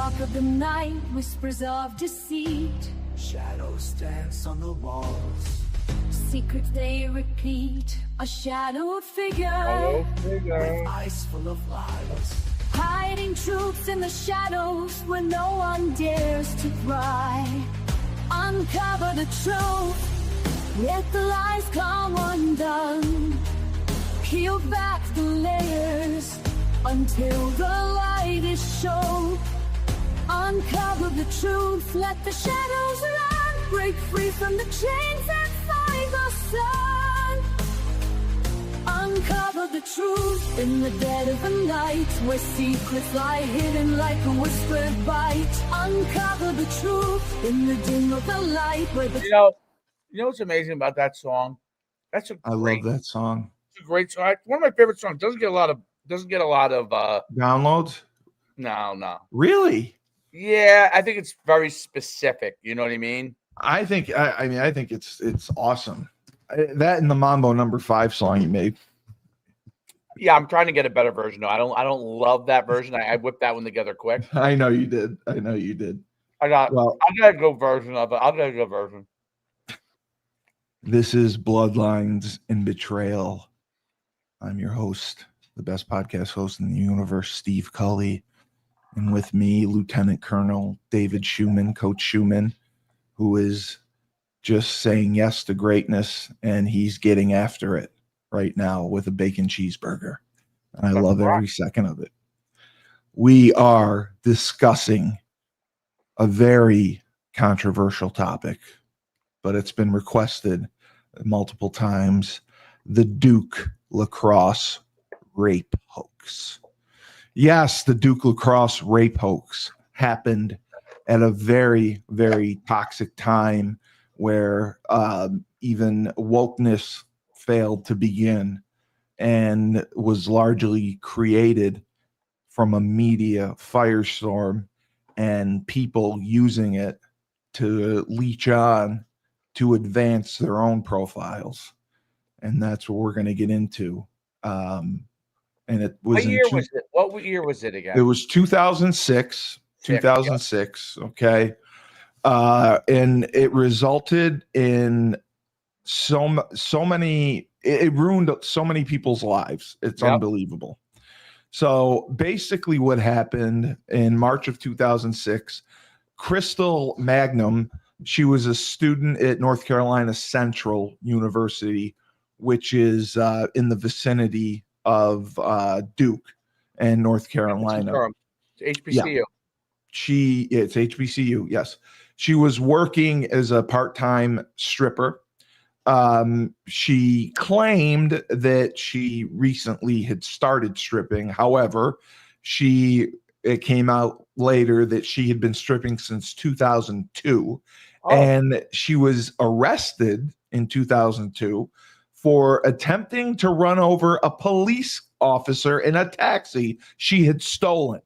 dark of the night, whispers of deceit. Shadows dance on the walls. Secrets they repeat. A shadowed figure With eyes full of lies. hiding truths in the shadows where no one dares to pry. Uncover the truth, let the lies come undone. Peel back the layers until the light is shown. Uncover the truth, let the shadows run. Break free from the chains and find the sun. Uncover the truth in the dead of the night, where secrets lie hidden like a whispered bite. Uncover the truth in the dim of the light, where the You know what's amazing about that song? That's I love that song. It's a great song. One of my favorite songs. Doesn't get a lot of Downloads. No. Really? Yeah, I think it's very specific. You know what I mean? I think it's awesome. That and the Mambo No. 5 song you made. Yeah, I'm trying to get a better version. No, I don't love that version. I whipped that one together quick. I know you did. I got a good version of it. I'll get a good version. This is Bloodlines and Betrayal. I'm your host, the best podcast host in the universe, Steve Cully. And with me, Lieutenant Colonel David Schumann, Coach Schumann, who is just saying yes to greatness, and he's getting after it right now with a bacon cheeseburger. And I love every second of it. We are discussing a very controversial topic, but it's been requested multiple times: the Duke Lacrosse rape hoax. Yes, the Duke Lacrosse rape hoax happened at a very, very toxic time where even wokeness failed to begin, and was largely created from a media firestorm and people using it to leech on to advance their own profiles. And that's what we're going to get into. And it was what year was it again? It was 2006. 2006. Okay. And it resulted in so many, it ruined so many people's lives. It's unbelievable. So basically what happened in March of 2006, Crystal Magnum, she was a student at North Carolina Central University, which is in the vicinity of Duke and North Carolina. It's HBCU. Yeah. It's HBCU. Yes. She was working as a part-time stripper. She claimed that she recently had started stripping. However, it came out later that she had been stripping since 2002. And she was arrested in 2002 for attempting to run over a police officer in a taxi she had stolen.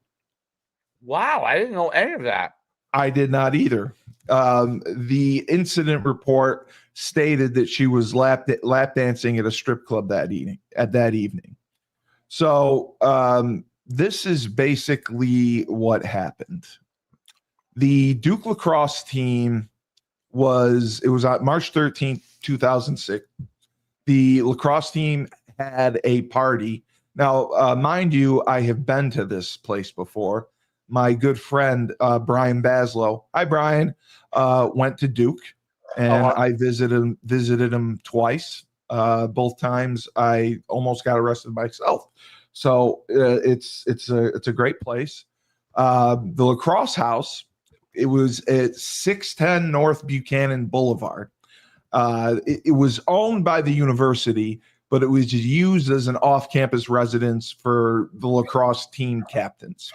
Wow, I didn't know any of that. I did not either. The incident report stated that she was lap dancing at a strip club that evening. So this is basically what happened. The Duke Lacrosse team was on March 13th, 2006. The lacrosse team had a party. Now, mind you, I have been to this place before. My good friend, Brian Baslow. Hi, Brian. Went to Duke, and I visited him twice. Both times I almost got arrested myself. So it's a great place. The lacrosse house, it was at 610 North Buchanan Boulevard. It was owned by the university, but it was used as an off-campus residence for the lacrosse team captains.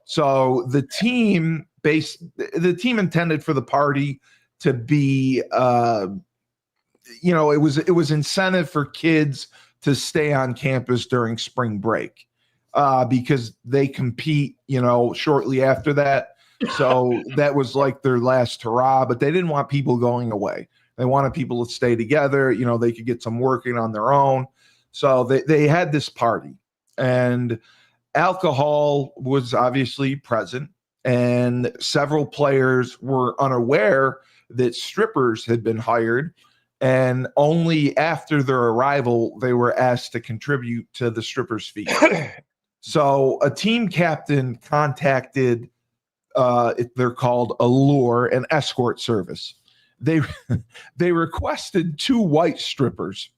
So the team intended for the party to be, it was incentive for kids to stay on campus during spring break, because they compete, shortly after that. So that was like their last hurrah, but they didn't want people going away. They wanted people to stay together. They could get some working on their own. So they had this party, and alcohol was obviously present. and several players were unaware that strippers had been hired, and only after their arrival they were asked to contribute to the strippers' fee. So a team captain contacted, they're called Allure, an escort service. They requested 2 white strippers.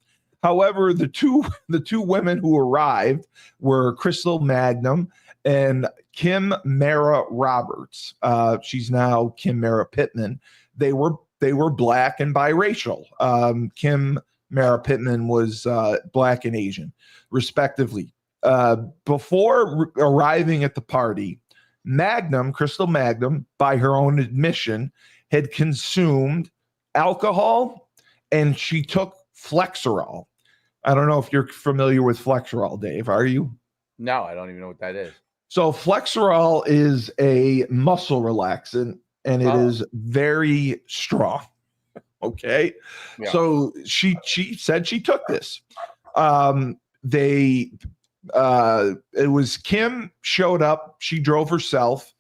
However, the two women who arrived were Crystal Magnum and Kim Mara Roberts. She's now Kim Mara Pittman. They were black and biracial. Kim Mara Pittman was black and Asian, respectively. Before arriving at the party, Crystal Magnum, by her own admission, had consumed alcohol, and she took Flexerol. I don't know if you're familiar with Flexerol, Dave. Are you? No, I don't even know what that is. So Flexerol is a muscle relaxant, and it is very strong. Okay. Yeah. So she said she took this. It was Kim showed up. She drove herself,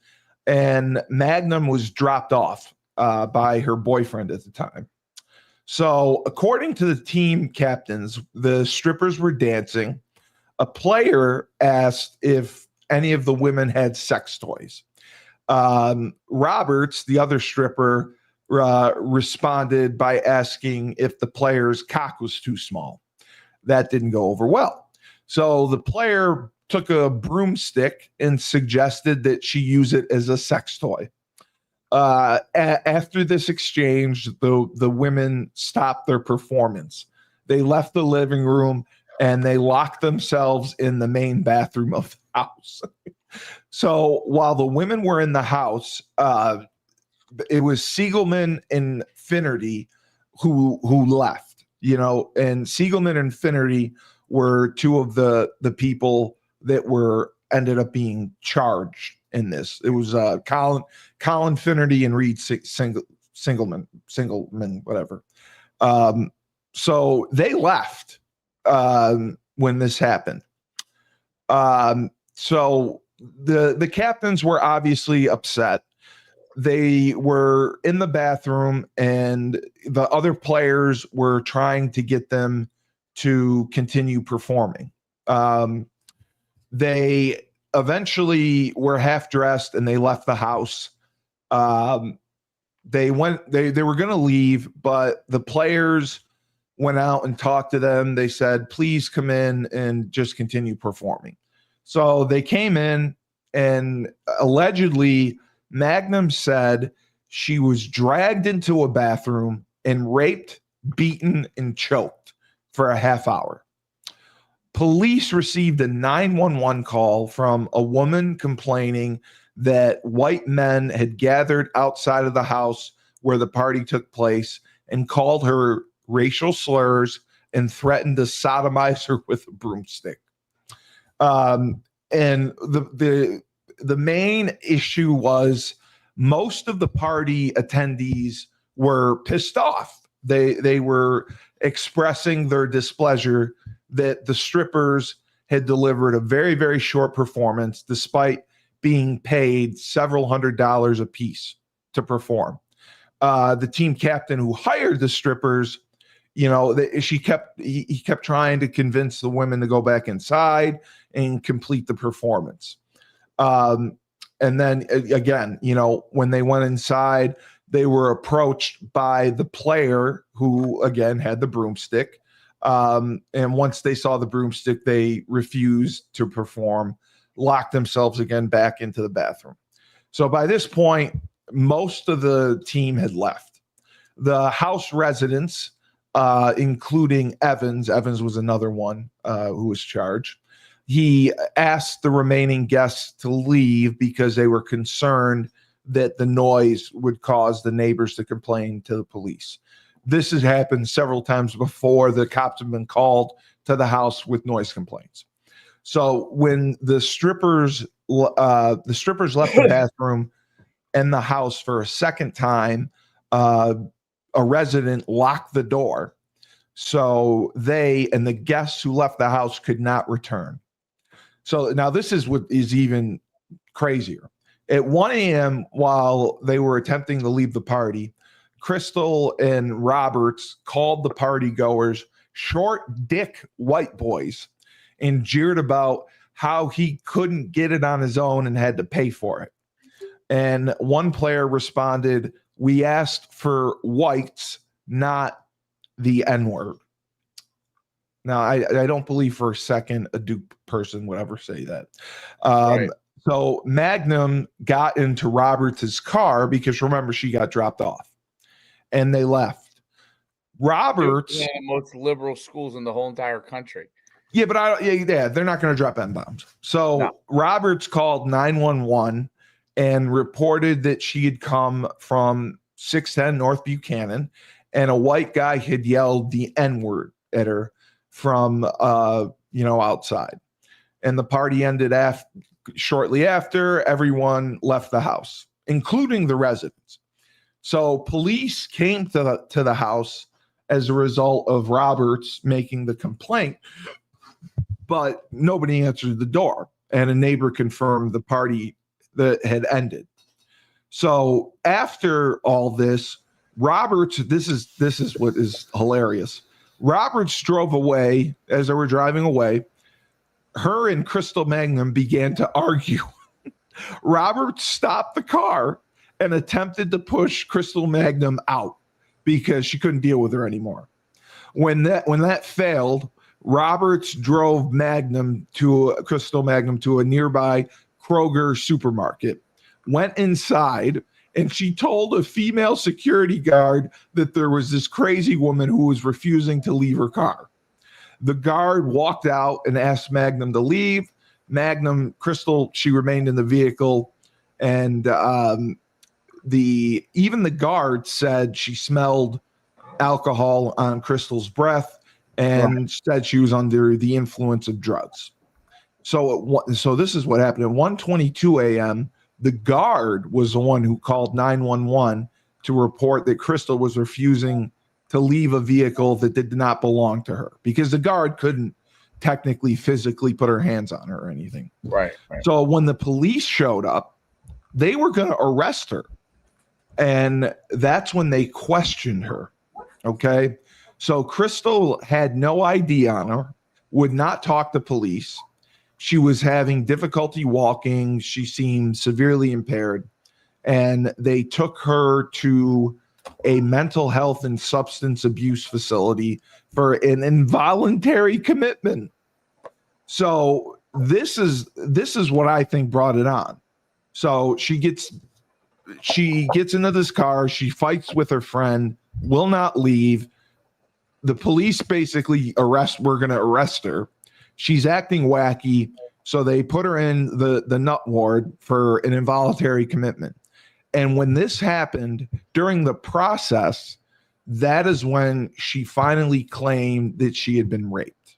and Magnum was dropped off by her boyfriend at the time. So according to the team captains, the strippers were dancing. A player asked if any of the women had sex toys. Roberts, the other stripper, responded by asking if the player's cock was too small. That didn't go over well. So the player took a broomstick and suggested that she use it as a sex toy. After this exchange, the women stopped their performance. They left the living room and they locked themselves in the main bathroom of the house. So while the women were in the house, it was Siegelman and Finnerty who left, and Siegelman and Finnerty were 2 of the people that ended up being charged in this. It was Colin Finnerty and Reed Singleman, whatever. So they left when this happened. So the captains were obviously upset. They were in the bathroom, and the other players were trying to get them to continue performing. They eventually were half dressed and they left the house. They were going to leave, but the players went out and talked to them. They said, please come in and just continue performing. So they came in, and allegedly Magnum said she was dragged into a bathroom and raped, beaten, and choked for a half hour. Police received a 911 call from a woman complaining that white men had gathered outside of the house where the party took place and called her racial slurs and threatened to sodomize her with a broomstick. And the main issue was most of the party attendees were pissed off. They were expressing their displeasure that the strippers had delivered a very, very short performance despite being paid several $100s a piece to perform. The team captain who hired the strippers, he kept trying to convince the women to go back inside and complete the performance. And then again, when they went inside, they were approached by the player who, again, had the broomstick. And once they saw the broomstick, they refused to perform, locked themselves again back into the bathroom. So by this point, most of the team had left. The house residents, including Evans was another one who was charged. He asked the remaining guests to leave because they were concerned that the noise would cause the neighbors to complain to the police. This has happened several times before. The cops have been called to the house with noise complaints. So when the strippers left the bathroom and the house for a second time, a resident locked the door. So they and the guests who left the house could not return. So now this is what is even crazier. At 1 a.m., while they were attempting to leave the party, Crystal and Roberts called the party goers short dick white boys and jeered about how he couldn't get it on his own and had to pay for it. And one player responded, "We asked for whites, not the N-word." Now, I don't believe for a second a Duke person would ever say that. Right. So Magnum got into Roberts' car because, remember, she got dropped off. And they left. Roberts... One of the most liberal schools in the whole entire country. Yeah, but they're not going to drop N-bombs. So No. Roberts called 911 and reported that she had come from 610 North Buchanan, and a white guy had yelled the N-word at her from outside. And the party ended shortly after. Everyone left the house, including the residents. So police came to the house as a result of Roberts making the complaint, but nobody answered the door, and a neighbor confirmed the party that had ended. So after all this, Roberts, this is what is hilarious. Roberts drove away. As they were driving away, her and Crystal Magnum began to argue. Roberts stopped the car and attempted to push Crystal Magnum out because she couldn't deal with her anymore. When that failed, Roberts drove Crystal Magnum to a nearby Kroger supermarket, went inside, and she told a female security guard that there was this crazy woman who was refusing to leave her car. The guard walked out and asked Magnum to leave. Crystal, she remained in the vehicle, and even the guard said she smelled alcohol on Crystal's breath and said she was under the influence of drugs. So this is what happened. At 1:22 a.m., the guard was the one who called 911 to report that Crystal was refusing to leave a vehicle that did not belong to her, because the guard couldn't technically physically put her hands on her or anything. Right. So when the police showed up, they were going to arrest her. And that's when they questioned her. Okay. So Crystal had no ID on her, would not talk to police. She was having difficulty walking. She seemed severely impaired. And they took her to a mental health and substance abuse facility for an involuntary commitment. So this is what I think brought it on. So she gets into this car. She fights with her friend, will not leave. The police basically we're going to arrest her. She's acting wacky. So they put her in the nut ward for an involuntary commitment. And when this happened during the process, that is when she finally claimed that she had been raped.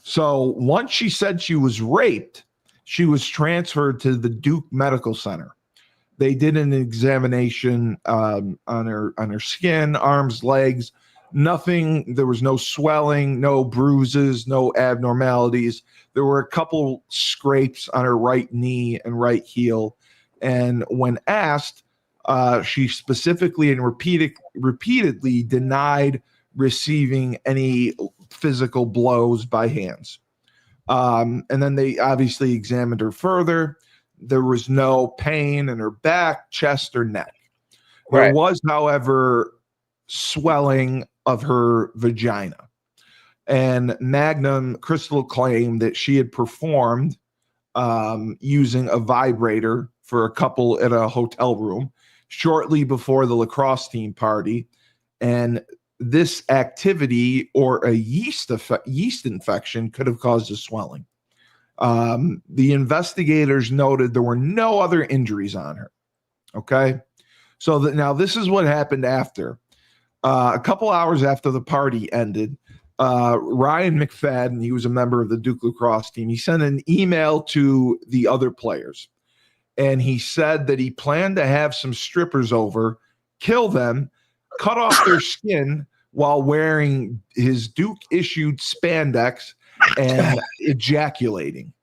So once she said she was raped, she was transferred to the Duke Medical Center. They did an examination on her skin, arms, legs. Nothing. There was no swelling, no bruises, no abnormalities. There were a couple scrapes on her right knee and right heel. And when asked, she specifically and repeatedly denied receiving any physical blows by hands. And then they obviously examined her further. There was no pain in her back, chest, or neck. There was, however, swelling of her vagina. And Crystal claimed that she had performed using a vibrator for a couple at a hotel room shortly before the lacrosse team party. And this activity or a yeast infection could have caused a swelling. The investigators noted there were no other injuries on her. Okay. So now this is what happened after. A couple hours after the party ended, Ryan McFadden, he was a member of the Duke lacrosse team, he sent an email to the other players. And he said that he planned to have some strippers over, kill them, cut off their skin while wearing his Duke-issued spandex and ejaculating.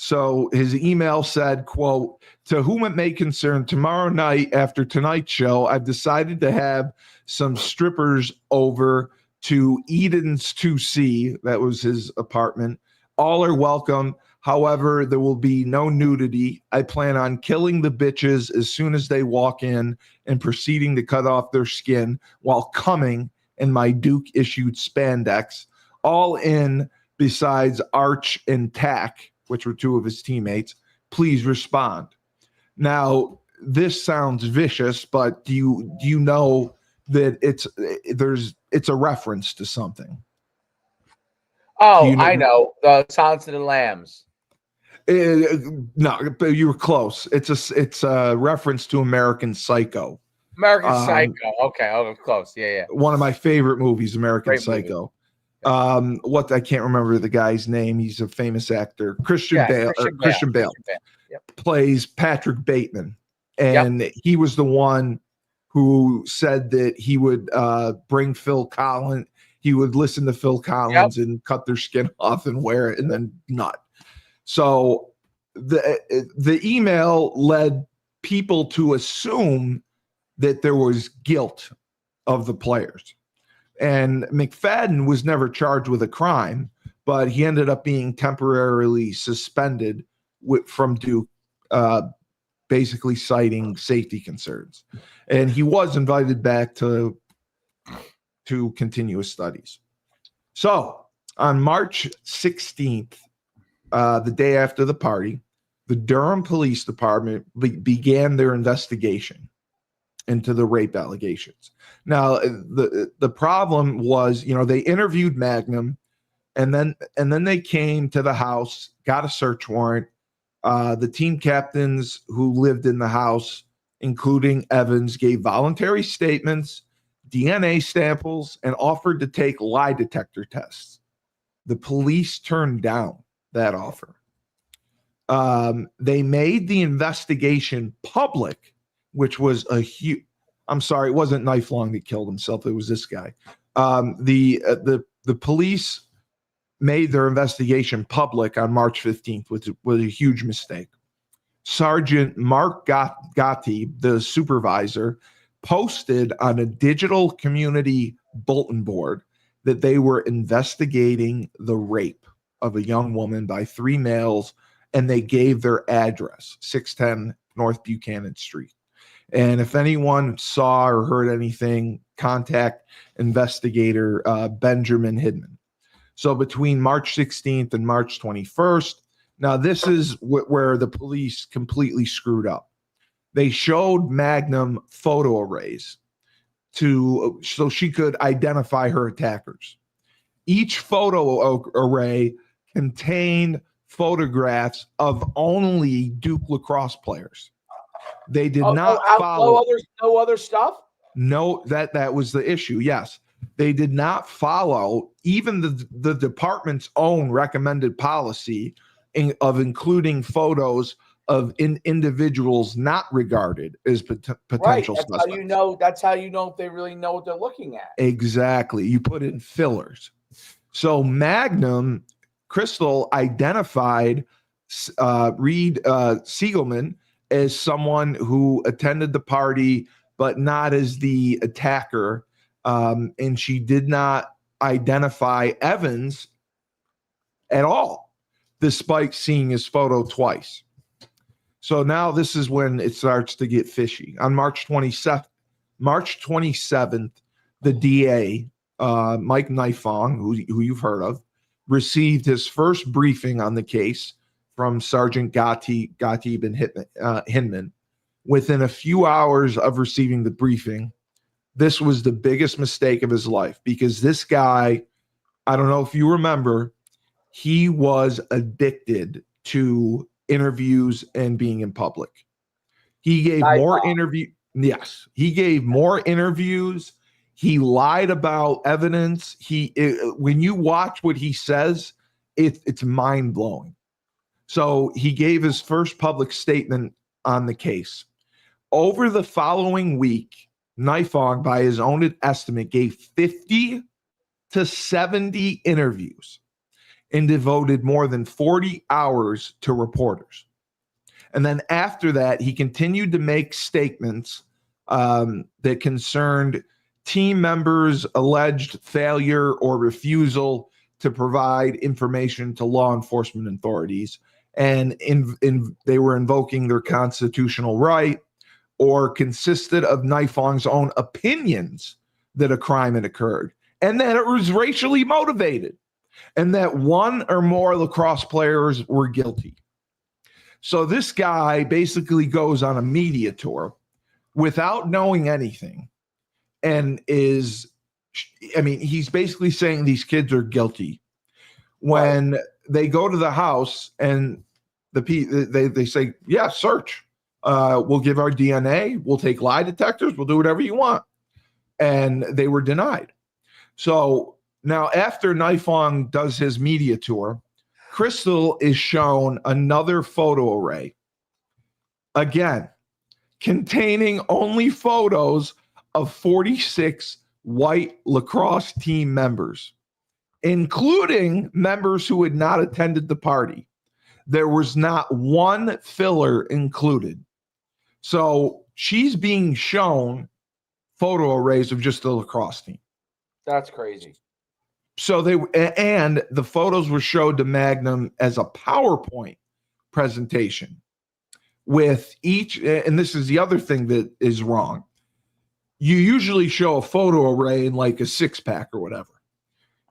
So his email said, quote, "To whom it may concern, tomorrow night after tonight's show, I've decided to have some strippers over to Eden's 2C." That was his apartment. "All are welcome. However, there will be no nudity. I plan on killing the bitches as soon as they walk in and proceeding to cut off their skin while coming in my Duke issued spandex, all in besides Arch and Tack," which were two of his teammates. "Please respond." Now, this sounds vicious, but do you know that it's a reference to something? Oh, I know. Silence of the Lambs. No, but you were close. It's a reference to American Psycho. American Psycho. Okay, close. Yeah. One of my favorite movies, American Great Psycho. movie. I can't remember the guy's name. He's a famous actor. Christian Bale. Christian Bale. Yep. Plays Patrick Bateman, and he was the one who said that he would bring Phil Collins. He would listen to Phil Collins and cut their skin off and wear it and then nut. So the email led people to assume that there was guilt of the players. And McFadden was never charged with a crime, but he ended up being temporarily suspended from Duke, basically citing safety concerns. And he was invited back to continue his studies. So on March 16th, the day after the party, the Durham Police Department began their investigation into the rape allegations. Now, the problem was, they interviewed Magnum, and then they came to the house, got a search warrant. The team captains who lived in the house, including Evans, gave voluntary statements, DNA samples, and offered to take lie detector tests. The police turned down that offer. They made the investigation public, which was a huge. I'm sorry, it wasn't Knife Long that killed himself. It was this guy. The police made their investigation public on March 15th, which was a huge mistake. Sergeant Mark Gotti, the supervisor, posted on a digital community bulletin board that they were investigating the rape of a young woman by 3 males, and they gave their address, 610 North Buchanan Street. And if anyone saw or heard anything, contact investigator Benjamin Hidman. So between March 16th and March 21st, now this is where the police completely screwed up. They showed Magnum photo arrays so she could identify her attackers. Each photo array contained photographs of only Duke lacrosse players. They did not follow no other stuff. No, that was the issue. Yes, they did not follow even the department's own recommended policy of including photos of individuals not regarded as potential suspects. That's how you know if they really know what they're looking at. Exactly. You put in fillers. So Magnum Crystal identified Reed Siegelman as someone who attended the party, but not as the attacker. And she did not identify Evans at all, despite seeing his photo twice. So now this is when it starts to get fishy. On March 27th, the DA, Mike Nifong, who you've heard of, received his first briefing on the case from Sergeant Gatib and Hinman. Within a few hours of receiving the briefing, this was the biggest mistake of his life, because this guy, I don't know if you remember, he was addicted to interviews and being in public. He gave more interviews. Yes, he gave more interviews. He lied about evidence. When you watch what he says, it's mind blowing. So he gave his first public statement on the case. Over the following week, Nifong, by his own estimate, gave 50 to 70 interviews. and devoted more than 40 hours to reporters. And then after that, he continued to make statements that concerned team members' alleged failure or refusal to provide information to law enforcement authorities. And they were invoking their constitutional right, or consisted of Nifong's own opinions that a crime had occurred, and that it was racially motivated, and that one or more lacrosse players were guilty. So this guy basically goes on a media tour without knowing anything, and he's basically saying these kids are guilty. When they go to the house and they say, yeah, search. We'll give our DNA. We'll take lie detectors. We'll do whatever you want. And they were denied. So now after Nifong does his media tour, Crystal is shown another photo array, again, containing only photos of 46 white lacrosse team members, including members who had not attended the party. There was not one filler included. So she's being shown photo arrays of just the lacrosse team. That's crazy. So the photos were showed to Magnum as a PowerPoint presentation with each, and this is the other thing that is wrong. You usually show a photo array in like a 6-pack or whatever.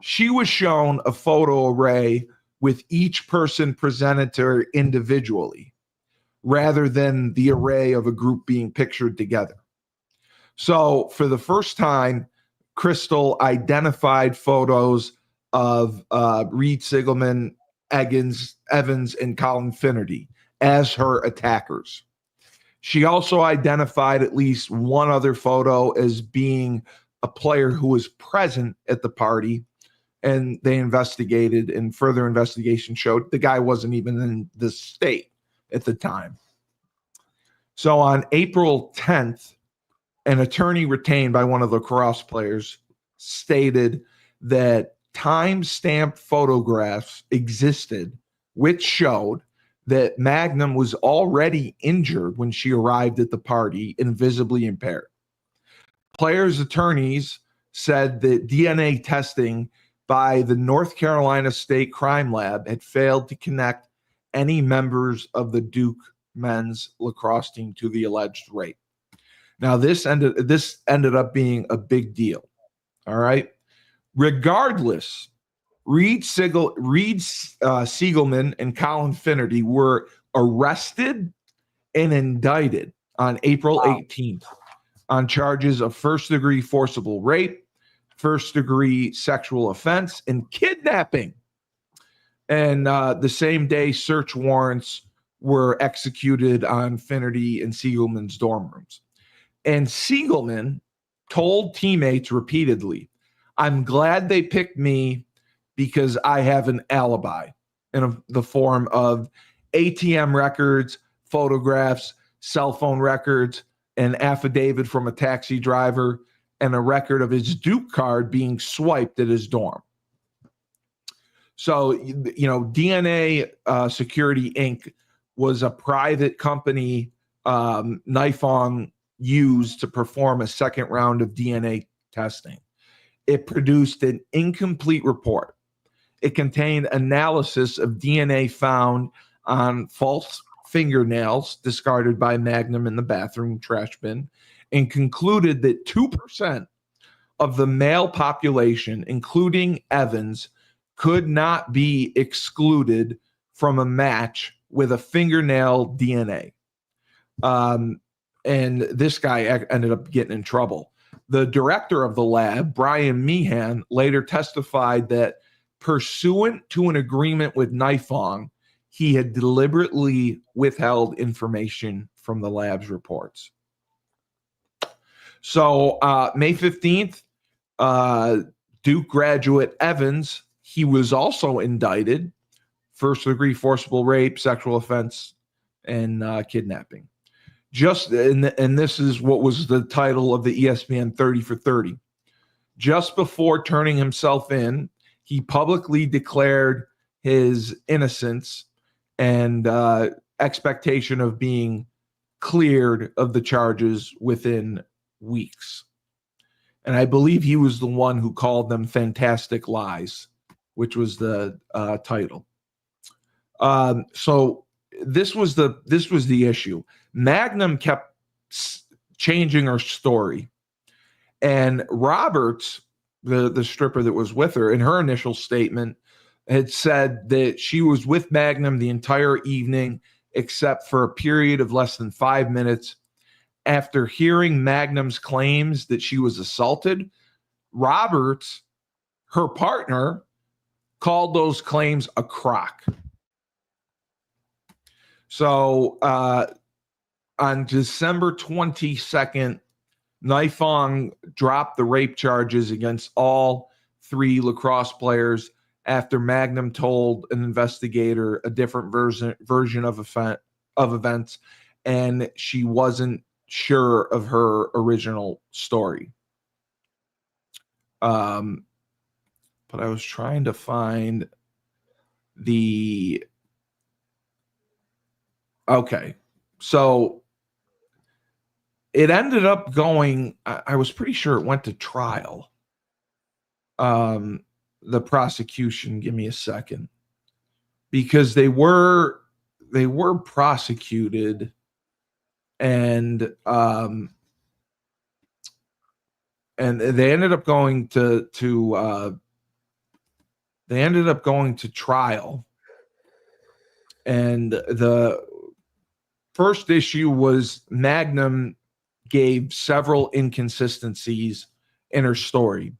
She was shown a photo array with each person presented to her individually, rather than the array of a group being pictured together. So for the first time, Crystal identified photos of Reed Siegelman, Evans, and Colin Finnerty as her attackers. She also identified at least one other photo as being a player who was present at the party, and they investigated, and further investigation showed the guy wasn't even in the state at the time. So on April 10th, an attorney retained by one of the lacrosse players stated that time-stamped photographs existed, which showed that Magnum was already injured when she arrived at the party and visibly impaired. Players' attorneys said that DNA testing by the North Carolina State Crime Lab had failed to connect any members of the Duke men's lacrosse team to the alleged rape. Now, this ended up being a big deal. All right. Regardless, Reed Siegelman and Colin Finnerty were arrested and indicted on April 18th on charges of first-degree forcible rape, first-degree sexual offense, and kidnapping. And the same day, search warrants were executed on Finnerty and Siegelman's dorm rooms. And Siegelman told teammates repeatedly, I'm glad they picked me because I have an alibi, in the form of ATM records, photographs, cell phone records, an affidavit from a taxi driver, and a record of his Duke card being swiped at his dorm. So, DNA Security Inc. was a private company Nifong used to perform a second round of DNA testing. It produced an incomplete report. It contained analysis of DNA found on false fingernails discarded by Magnum in the bathroom trash bin, and concluded that 2% of the male population, including Evans, could not be excluded from a match with a fingernail DNA. And this guy ended up getting in trouble. The director of the lab, Brian Meehan, later testified that pursuant to an agreement with Nifong, he had deliberately withheld information from the lab's reports. So May 15th, Duke graduate Evans, he was also indicted, first-degree forcible rape, sexual offense, and kidnapping. And this is what was the title of the ESPN 30 for 30. Just before turning himself in, he publicly declared his innocence and expectation of being cleared of the charges within weeks. And I believe he was the one who called them fantastic lies, which was the title. So this was the issue. Magnum kept changing her story, and Roberts, the stripper that was with her, in her initial statement had said that she was with Magnum the entire evening except for a period of less than 5 minutes. After hearing Magnum's claims that she was assaulted, Roberts, her partner, called those claims a crock. So on December 22nd, Nifong dropped the rape charges against all 3 lacrosse players after Magnum told an investigator a different version of events, and she wasn't sure of her original story. But I was trying to find the... Okay, so it ended up going, I was pretty sure it went to trial. The prosecution, give me a second, because they were prosecuted, and they ended up going to trial. And the first issue was Magnum gave several inconsistencies in her story.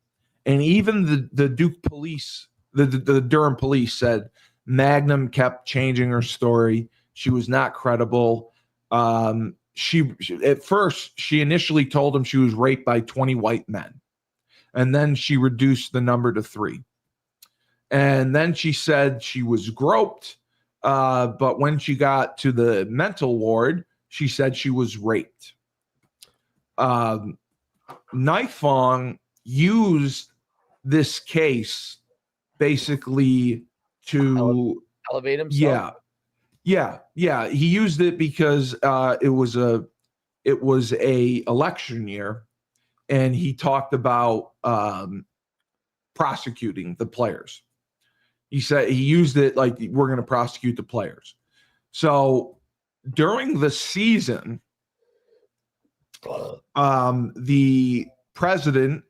And even the Duke police, the Durham police said Magnum kept changing her story. She was not credible. She at first, she initially told him she was raped by 20 white men. And then she reduced the number to 3. And then she said she was groped. But when she got to the mental ward, she said she was raped. Nifong used this case basically to elevate himself. Yeah. He used it because it was a election year, and he talked about prosecuting the players. He said he used it like, we're going to prosecute the players. So during the season, the president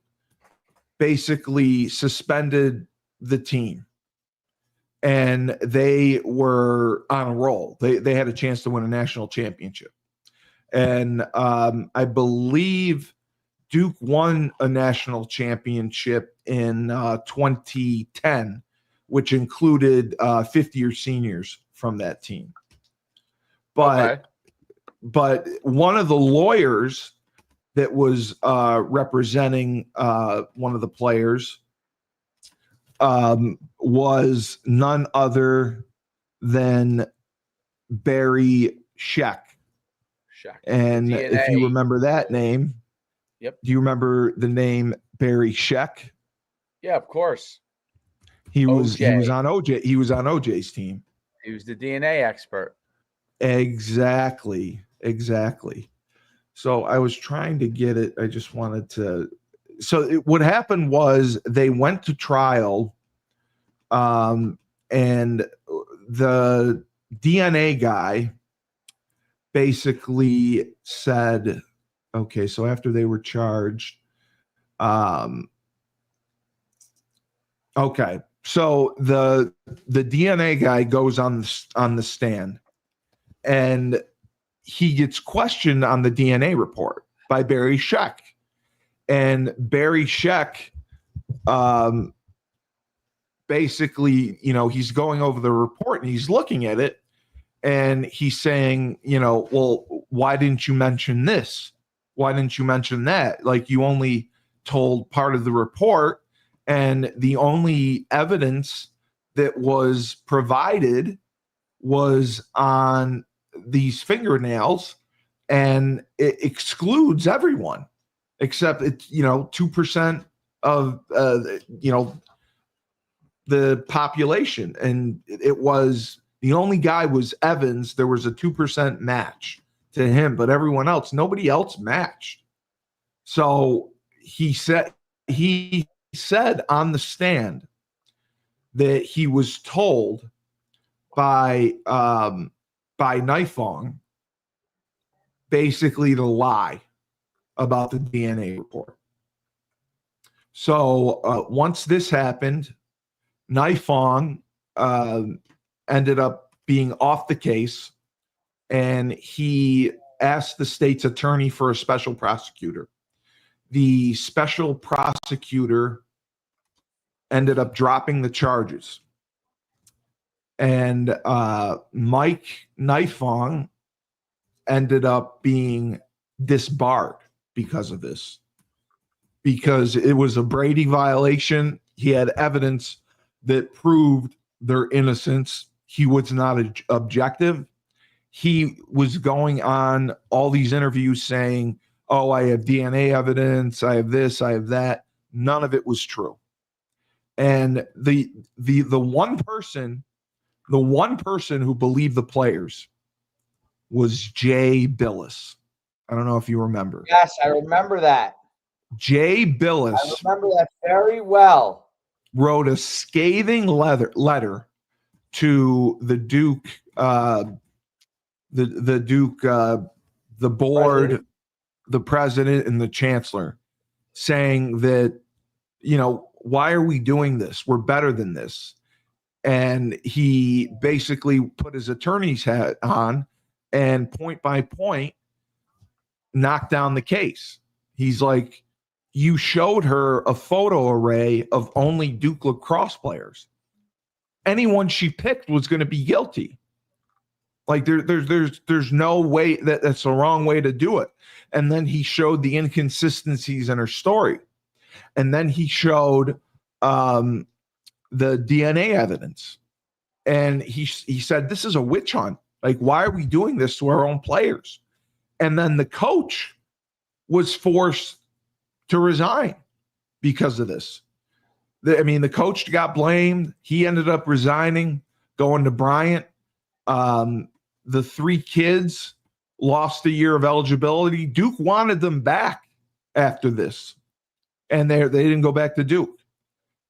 basically suspended the team, and they were on a roll. They had a chance to win a national championship. And I believe Duke won a national championship in 2010, which included 50-year seniors from that team. But one of the lawyers that was representing one of the players was none other than Barry Scheck. And DNA. if you remember that name, yep. Do you remember the name Barry Scheck? Yeah, of course. He was on OJ. He was on OJ's team. He was the DNA expert. Exactly. So I was trying to get it. I just wanted to. So what happened was they went to trial, and the DNA guy basically said, okay, so after they were charged, okay, so the DNA guy goes on the stand, and he gets questioned on the DNA report by Barry Scheck. And Barry Scheck, basically, he's going over the report and he's looking at it, and he's saying, well, why didn't you mention this? Why didn't you mention that? Like, you only told part of the report, and the only evidence that was provided was on these fingernails, and it excludes everyone except it's 2% of the population. And it was the only guy was Evans. There was a 2% match to him, but everyone else, nobody else matched. So he said on the stand that he was told by Nifong basically to lie about the DNA report. So once this happened, Nifong ended up being off the case, and he asked the state's attorney for a special prosecutor. The special prosecutor ended up dropping the charges. And Mike Nifong ended up being disbarred because of this, because it was a Brady violation. He had evidence that proved their innocence. He was not objective. He was going on all these interviews saying, oh, I have DNA evidence, I have this, I have that. None of it was true. And the one person who believed the players was Jay Billis. I don't know if you remember. Yes, I remember that. Jay Billis. I remember that very well. Wrote a scathing letter to the Duke, the board, the president, and the chancellor, saying that, why are we doing this? We're better than this. And he basically put his attorney's hat on and point by point knocked down the case. He's like, you showed her a photo array of only Duke lacrosse players. Anyone she picked was going to be guilty. Like there's no way that's the wrong way to do it. And then he showed the inconsistencies in her story. And then he showed the DNA evidence. And he said, this is a witch hunt. Like, why are we doing this to our own players? And then the coach was forced to resign because of this. The coach got blamed. He ended up resigning, going to Bryant. The three kids lost a year of eligibility. Duke wanted them back after this, and they didn't go back to Duke.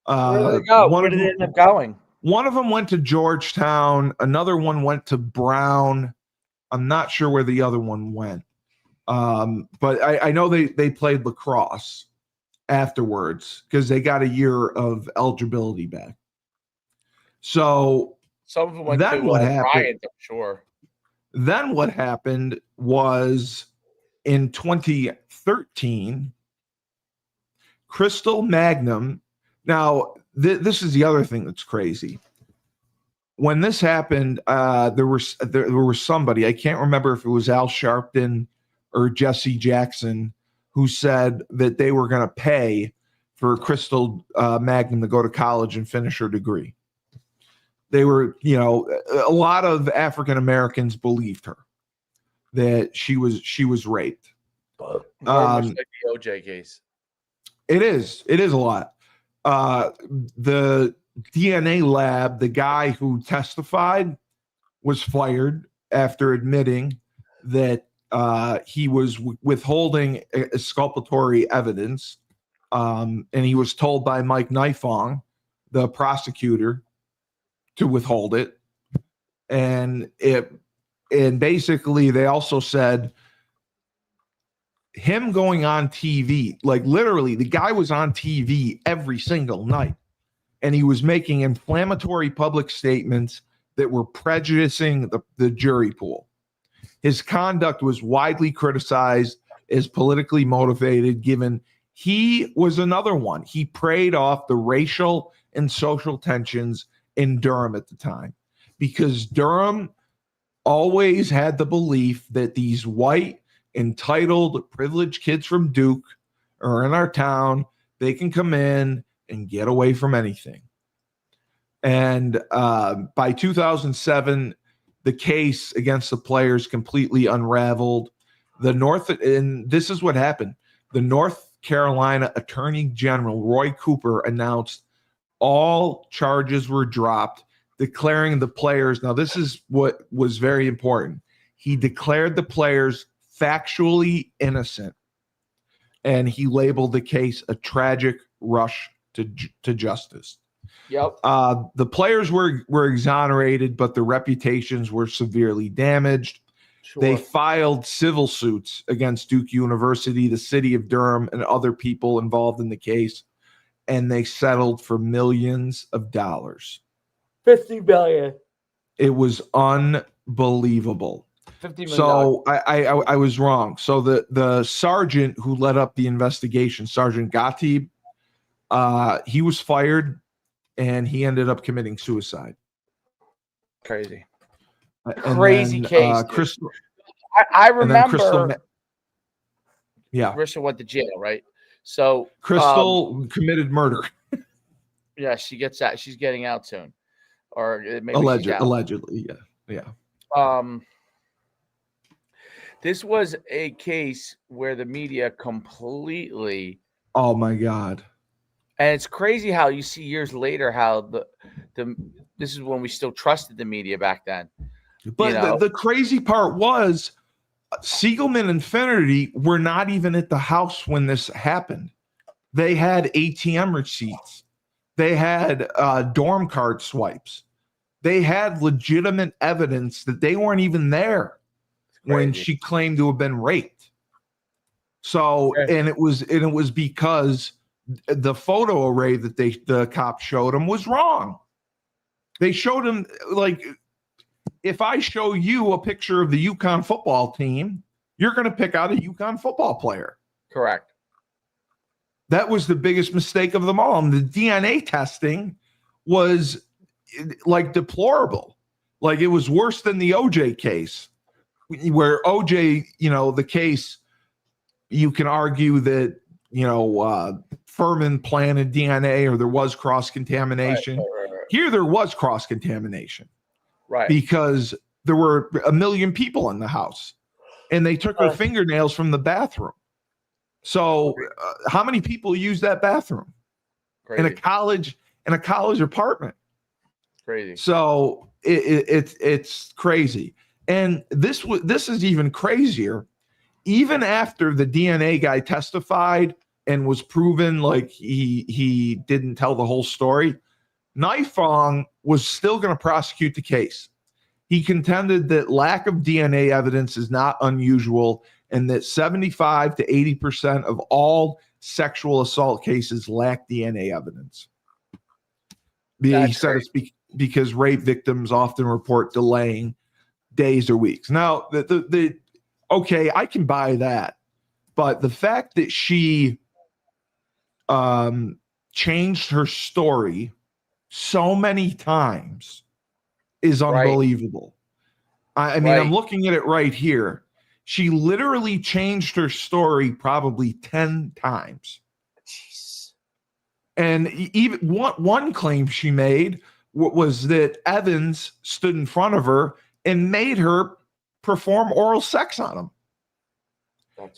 Where did they go? Where did it end up going? One of them went to Georgetown. Another one went to Brown. I'm not sure where the other one went. But I know they played lacrosse afterwards because they got a year of eligibility back. So some of them went then to what happened? Bryant, I'm sure. Then what happened was in 2013, Crystal Magnum. Now, this is the other thing that's crazy. When this happened, there was somebody, I can't remember if it was Al Sharpton or Jesse Jackson, who said that they were going to pay for Crystal Magnum to go to college and finish her degree. They were, a lot of African Americans believed her that she was raped. Much like the OJ case. It is a lot. The DNA lab, the guy who testified, was fired after admitting that he was withholding exculpatory evidence, and he was told by Mike Nifong, the prosecutor, to withhold it. And basically they also said him going on TV, like literally the guy was on TV every single night, and he was making inflammatory public statements that were prejudicing the jury pool. His conduct was widely criticized as politically motivated, given he was another one. He preyed off the racial and social tensions in Durham at the time, because Durham always had the belief that these white, entitled, privileged kids from Duke are in our town. They can come in and get away from anything. And by 2007, the case against the players completely unraveled. And this is what happened. The North Carolina Attorney General, Roy Cooper, announced all charges were dropped, declaring the players. Now, this is what was very important. He declared the players factually innocent, and he labeled the case a tragic rush to justice. Yep. The players were exonerated, but their reputations were severely damaged. Sure. They filed civil suits against Duke University, the city of Durham, and other people involved in the case, and they settled for millions of dollars. $50 billion. It was unbelievable. $50 million. So I was wrong. So the sergeant who led up the investigation, Sergeant Gatib, he was fired, and he ended up committing suicide. Crazy. Crazy case. Crystal, I remember. Crystal went to jail, right? So Crystal committed murder. Yeah, she gets out. She's getting out soon, or maybe she's out. Allegedly. Yeah. This was a case where the media completely. Oh my God. And it's crazy how you see years later how the this is when we still trusted the media back then. But the crazy part was Siegelman and Finnerty were not even at the house when this happened. They had ATM receipts. They had dorm card swipes. They had legitimate evidence that they weren't even there when she claimed to have been raped. So, and it was because the photo array that the cops showed him was wrong. They showed him, like, if I show you a picture of the UConn football team, you're going to pick out a UConn football player. Correct. That was the biggest mistake of them all. And the DNA testing was like deplorable. Like, it was worse than the OJ case, where OJ, the case, you can argue that, Furman planted DNA or there was cross-contamination. Right. Here there was cross-contamination. Right. Because there were 1 million people in the house, and they took her fingernails from the bathroom. So how many people use that bathroom? Crazy. in a college apartment? Crazy. So it's crazy. And this is even crazier. Even after the DNA guy testified and was proven like he didn't tell the whole story, Nifong was still going to prosecute the case. He contended that lack of DNA evidence is not unusual and that 75 to 80% of all sexual assault cases lack DNA evidence. He said it's because rape victims often report delaying days or weeks. Now, okay, I can buy that. But the fact that she changed her story so many times is unbelievable. I mean, I'm looking at it right here. She literally changed her story probably 10 times. Jeez. And even one claim she made was that Evans stood in front of her and made her perform oral sex on him.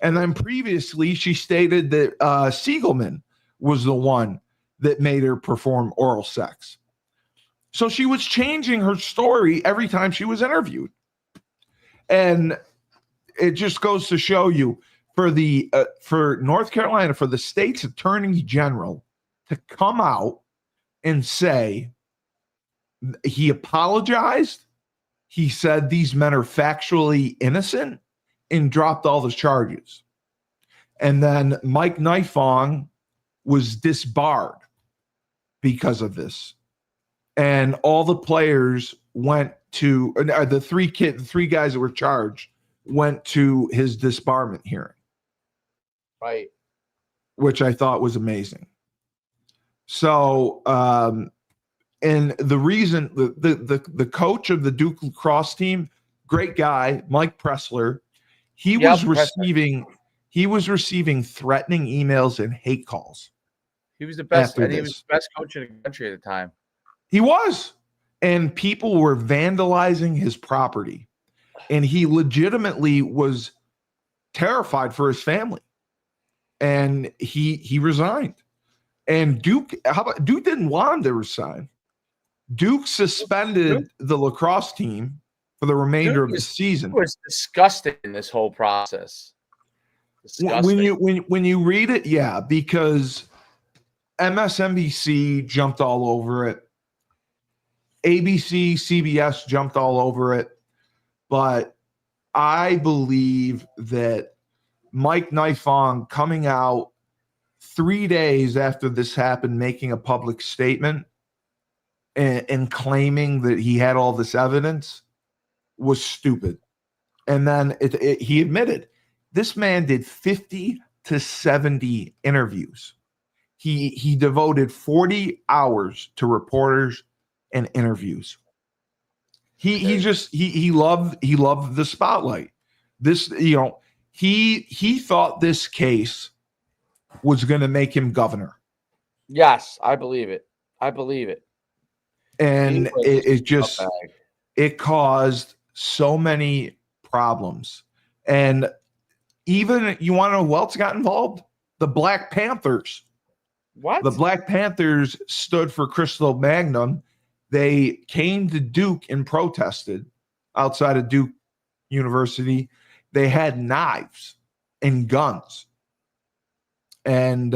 And then previously she stated that Siegelman was the one that made her perform oral sex. So she was changing her story every time she was interviewed. And it just goes to show you, for North Carolina, for the state's attorney general to come out and say he apologized, he said these men are factually innocent, and dropped all the charges. And then Mike Nifong was disbarred because of this. And all the players went to the three guys that were charged went to his disbarment hearing. Right. Which I thought was amazing. So, and the reason the coach of the Duke lacrosse team, great guy, Mike Pressler, he was receiving threatening emails and hate calls. He was the best, and he was the best coach in the country at the time. He was. And people were vandalizing his property. And he legitimately was terrified for his family. And he resigned. And Duke, how about Duke didn't want him to resign. Duke suspended the lacrosse team for the remainder of the season. It was disgusting in this whole process. Disgusting. When you read it, yeah, because MSNBC jumped all over it. ABC, CBS jumped all over it. But I believe that Mike Nifong coming out 3 days after this happened, making a public statement and claiming that he had all this evidence was stupid. And then he admitted this man did 50 to 70 interviews. He devoted 40 hours to reporters and interviews. He loved the spotlight. This, he thought this case was going to make him governor. Yes, I believe it. And it caused so many problems. And even, you want to know who else got involved? The Black Panthers. What? The Black Panthers stood for Crystal Magnum. They came to Duke and protested outside of Duke University. They had knives and guns. And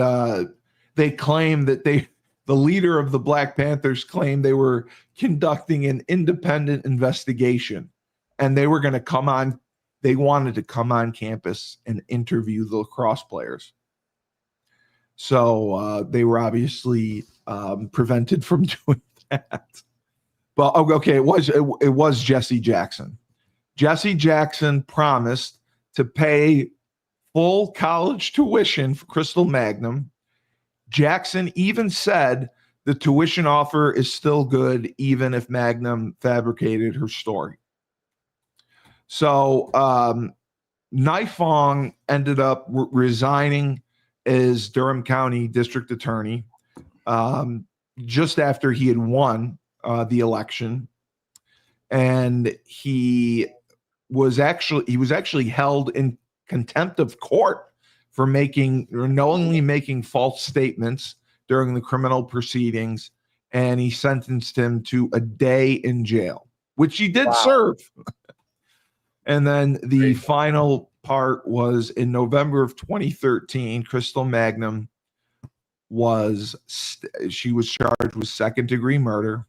they claimed that the leader of the Black Panthers claimed they were conducting an independent investigation. And they were going to come on. They wanted to come on campus and interview the lacrosse players. So they were obviously prevented from doing that. But okay, it was Jesse Jackson. Jesse Jackson promised to pay full college tuition for Crystal Magnum. Jackson even said the tuition offer is still good, even if Magnum fabricated her story. So Nifong ended up resigning as Durham County District Attorney just after he had won the election, and he was actually held in contempt of court for knowingly making false statements during the criminal proceedings, and he sentenced him to a day in jail, which he did serve. And then the final part was in November of 2013, Crystal Magnum was charged with second-degree murder.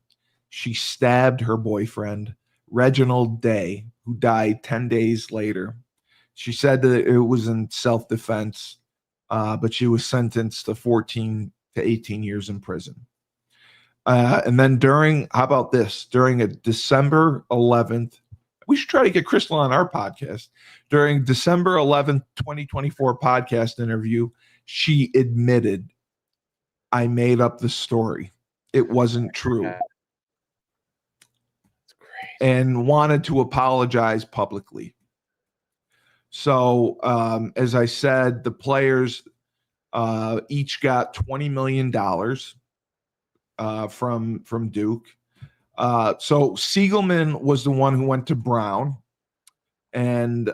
She stabbed her boyfriend, Reginald Day, who died 10 days later. She said that it was in self-defense, but she was sentenced to 14 to 18 years in prison. And then during a December 11th, we should try to get Crystal on our podcast. During December 11th, 2024 podcast interview, she admitted, I made up the story. It wasn't true. And wanted to apologize publicly. So, as I said, the players each got $20 million from Duke. So Siegelman was the one who went to Brown, and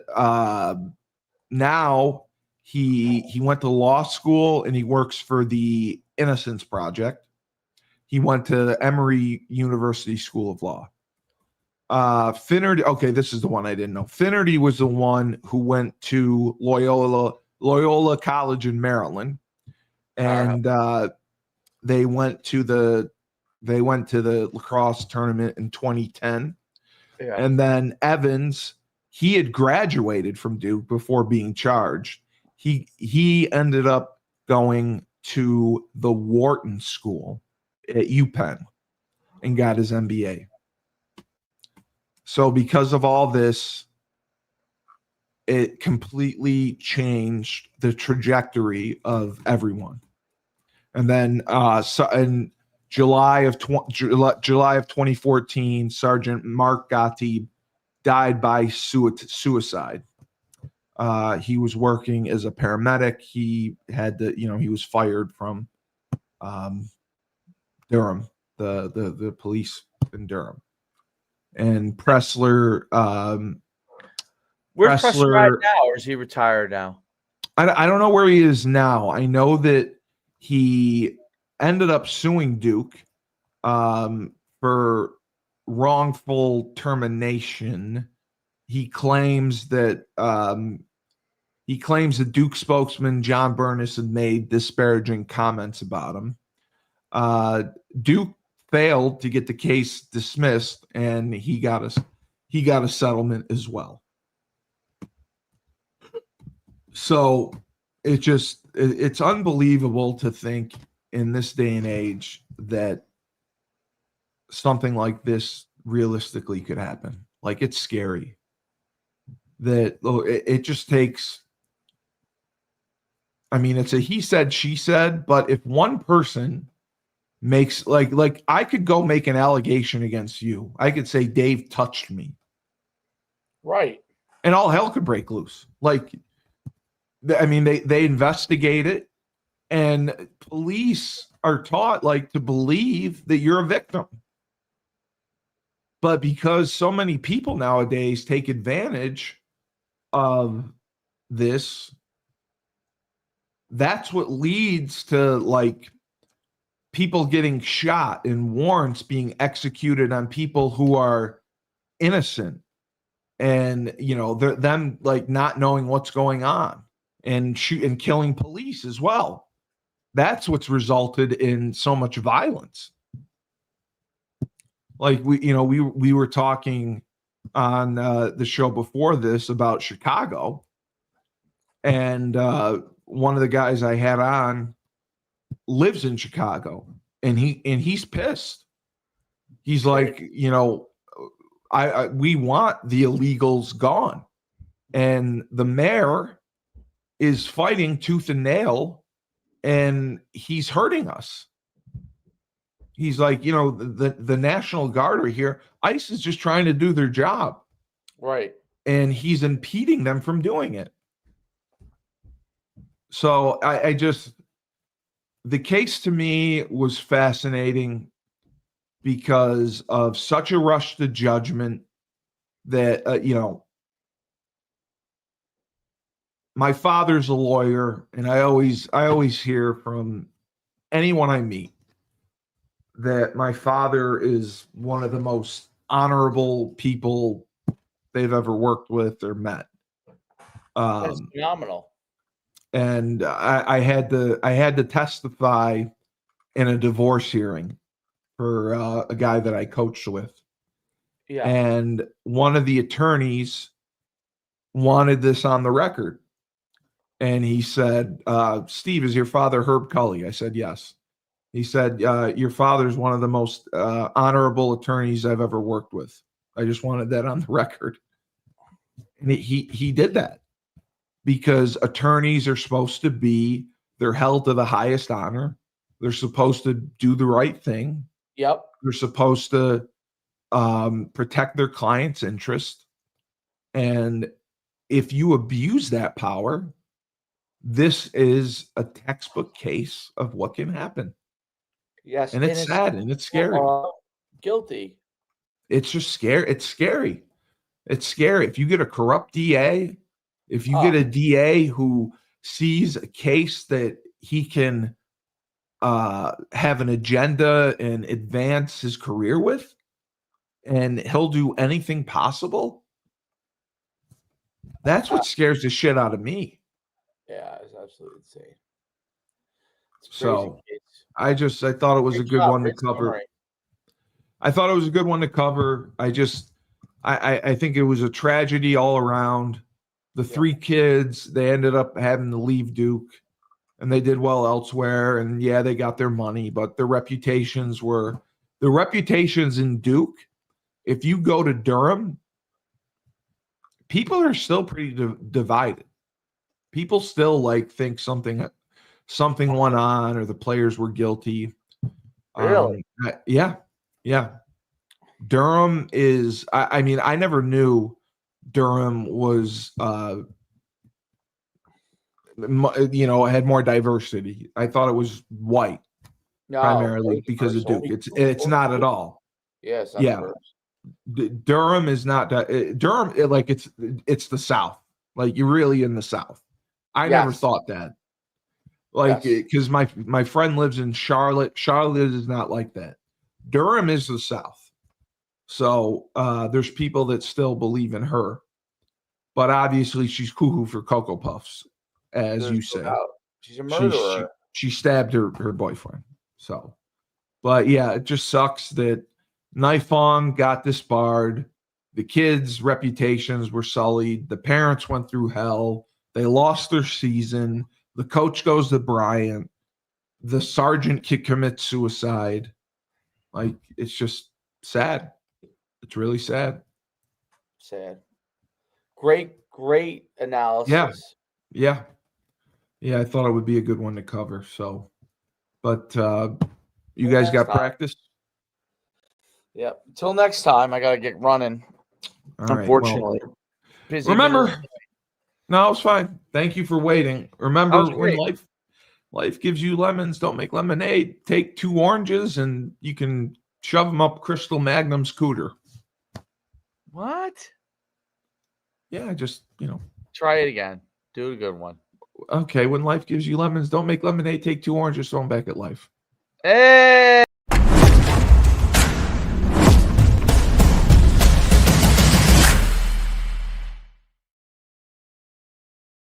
now he went to law school and he works for the Innocence Project. He went to the Emory University School of Law. Finnerty, okay, this is the one I didn't know. Finnerty was the one who went to Loyola College in Maryland, and they went to the lacrosse tournament in 2010. Yeah. And then Evans, he had graduated from Duke before being charged. He ended up going to the Wharton School at UPenn and got his MBA. So because of all this, it completely changed the trajectory of everyone. And then in July of 2014, Sergeant Mark Gottlieb died by suicide. He was working as a paramedic. He had he was fired from Durham, the police in Durham. And Pressler, where's Pressler at now, or is he retired now? I don't know where he is now. I know that he ended up suing Duke for wrongful termination. He claims that Duke spokesman John Burness had made disparaging comments about him. Duke failed to get the case dismissed, and he got a settlement as well. So it's unbelievable to think in this day and age that something like this realistically could happen. Like, it's scary that it just takes. I mean, it's a he said, she said, but if one person makes like I could go make an allegation against you. I could say Dave touched me. Right. And all hell could break loose. Like, I mean, they investigate it, and police are taught like to believe that you're a victim. But because so many people nowadays take advantage of this, that's what leads to like people getting shot and warrants being executed on people who are innocent, and them like not knowing what's going on and killing police as well. That's what's resulted in so much violence. Like we were talking on the show before this about Chicago, and one of the guys I had on lives in Chicago, and he's pissed. He's like, we want the illegals gone, and the mayor is fighting tooth and nail, and he's hurting us. He's like, the National Guard are here. ICE is just trying to do their job, right? And he's impeding them from doing it. So I just. The case to me was fascinating because of such a rush to judgment that, my father's a lawyer, and I always hear from anyone I meet that my father is one of the most honorable people they've ever worked with or met. That's phenomenal. And I had to testify in a divorce hearing for a guy that I coached with. Yeah. And one of the attorneys wanted this on the record. And he said, Steve, is your father Herb Cully? I said, yes. He said, your father's one of the most honorable attorneys I've ever worked with. I just wanted that on the record. And he did that. Because attorneys are supposed to they're held to the highest honor. They're supposed to do the right thing. Yep. They're supposed to protect their client's interest. And if you abuse that power, this is a textbook case of what can happen. Yes. And it's sad and it's scary. Guilty. It's just scary. It's scary. It's scary. If you get a corrupt DA, if you get a DA who sees a case that he can have an agenda and advance his career with, and he'll do anything possible, that's what scares the shit out of me. Yeah, it's absolutely insane. It's so case. I thought it was a good one to cover. Summary. I thought it was a good one to cover. I think it was a tragedy all around. The three kids, they ended up having to leave Duke, and they did well elsewhere. And yeah, they got their money, but their reputations in Duke. If you go to Durham, people are still pretty divided. People still think something went on, or the players were guilty. Really? Yeah. Durham is. I mean, I never knew Durham was, had more diversity. I thought it was white primarily because of Duke. It's not at all. Yes. Yeah. Durham is not Durham. It's the South. Like, you're really in the South. I never thought that. Like, Yes. because my friend lives in Charlotte. Charlotte is not like that. Durham is the South. So there's people that still believe in her. But obviously she's cuckoo for Cocoa Puffs, as There's you no say. doubt. She's a She, murderer. she stabbed her boyfriend. So, but yeah, it just sucks that Nifong got disbarred. The kids' reputations were sullied. The parents went through hell. They lost their season. The coach goes to Bryant. The sergeant kid commits suicide. Like, it's just sad. It's really sad. Sad. Great analysis. Yeah. I thought it would be a good one to cover. So, but you guys got practice? Yep. Until next time, I gotta get running. All right. Unfortunately, Well, busy. remember, no, it's fine. Thank you for waiting. Remember, when life gives you lemons, don't make lemonade. Take 2 oranges and you can shove them up Crystal Magnum's cooter. What? Yeah, just, Try it again. Do a good one. Okay, when life gives you lemons, don't make lemonade. Take 2 oranges, throw them back at life. Hey!